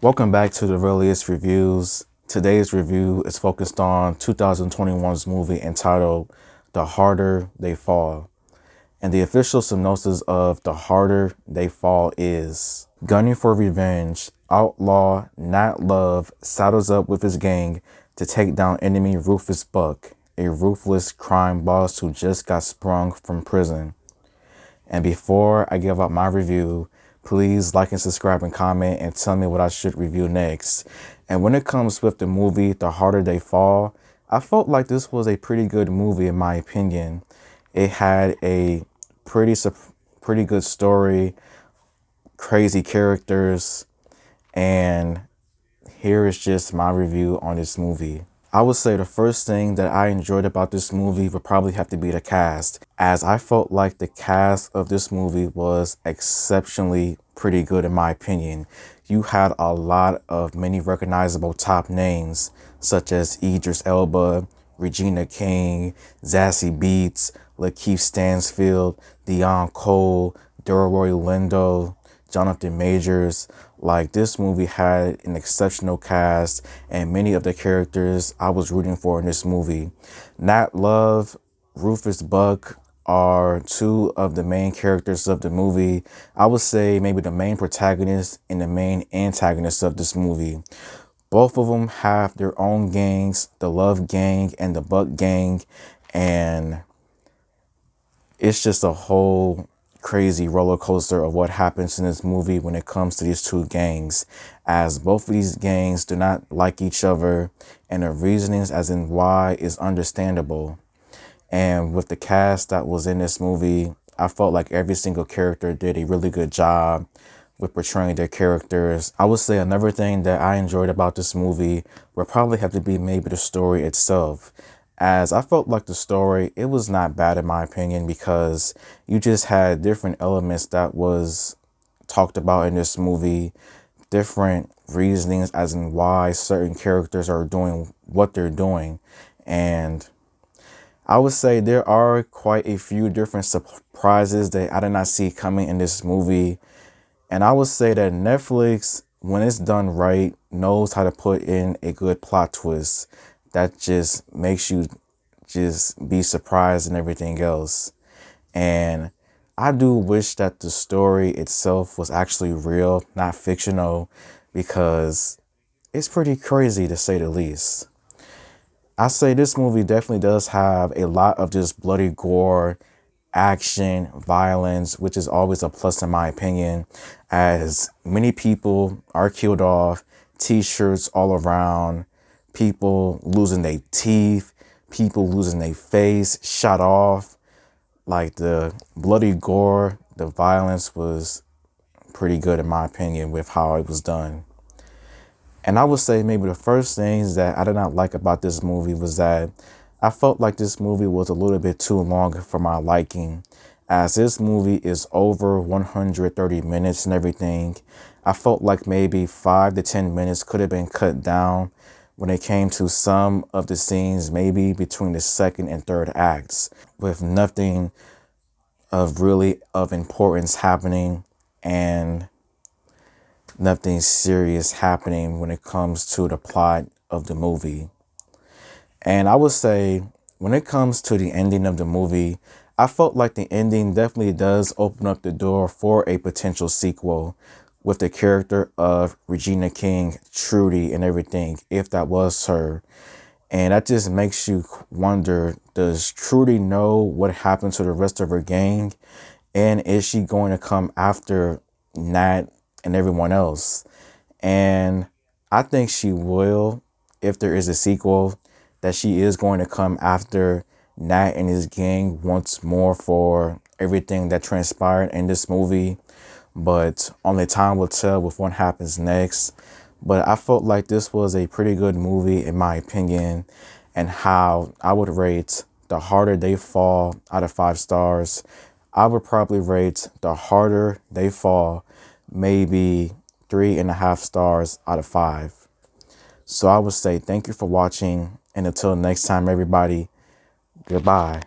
Welcome back to the Realist Reviews. Today's review is focused on 2021's movie entitled The Harder They Fall. And the official synopsis of The Harder They Fall is: gunning for revenge, outlaw Nat Love saddles up with his gang to take down enemy Rufus Buck, a ruthless crime boss who just got sprung from prison. And before I give out my review, please like and subscribe and comment and tell me what I should review next. And when it comes with the movie The Harder They Fall, I felt like this was a pretty good movie in my opinion. It had a pretty good story, crazy characters, and here is just my review on this movie. I would say the first thing that I enjoyed about this movie would probably have to be the cast, as I felt like the cast of this movie was exceptionally pretty good in my opinion. You had a lot of many recognizable top names such as Idris Elba, Regina King, Zazie Beetz, Lakeith Stanfield, Dion Cole, Delroy Lindo, Jonathan Majors. Like, this movie had an exceptional cast and many of the characters I was rooting for in this movie. Nat Love, Rufus Buck are two of the main characters of the movie. I would say maybe the main protagonist and the main antagonist of this movie. Both of them have their own gangs, the Love Gang and the Buck Gang, and it's just a whole crazy roller coaster of what happens in this movie when it comes to these two gangs, as both of these gangs do not like each other, and the reasonings as in why is understandable. And with the cast that was in this movie, I felt like every single character did a really good job with portraying their characters. I would say another thing that I enjoyed about this movie would probably have to be maybe the story itself, as I felt like the story, it was not bad in my opinion, because you just had different elements that was talked about in this movie, different reasonings as in why certain characters are doing what they're doing. And I would say there are quite a few different surprises that I did not see coming in this movie. And I would say that Netflix, when it's done right, knows how to put in a good plot twist that just makes you just be surprised and everything else. And I do wish that the story itself was actually real, not fictional, because it's pretty crazy to say the least. I say this movie definitely does have a lot of just bloody gore, action, violence, which is always a plus in my opinion, as many people are killed off, t-shirts all around, people losing their teeth, people losing their face, shot off. Like, the bloody gore, the violence was pretty good in my opinion with how it was done. And I would say maybe the first things that I did not like about this movie was that I felt like this movie was a little bit too long for my liking, as this movie is over 130 minutes and everything. I felt like maybe 5 to 10 minutes could have been cut down when it came to some of the scenes, maybe between the second and third acts, with nothing of really of importance happening and nothing serious happening when it comes to the plot of the movie. And I would say when it comes to the ending of the movie, I felt like the ending definitely does open up the door for a potential sequel with the character of Regina King, Trudy, and everything, if that was her. And that just makes you wonder, does Trudy know what happened to the rest of her gang? And is she going to come after Nat and everyone else? And I think she will, if there is a sequel, that she is going to come after Nat and his gang once more for everything that transpired in this movie. But only time will tell with what happens next. But I felt like this was a pretty good movie in my opinion, and how I would rate The Harder They Fall out of 5 stars. I would probably rate The Harder They Fall maybe 3.5 stars out of 5. So I would say thank you for watching, and until next time everybody, goodbye.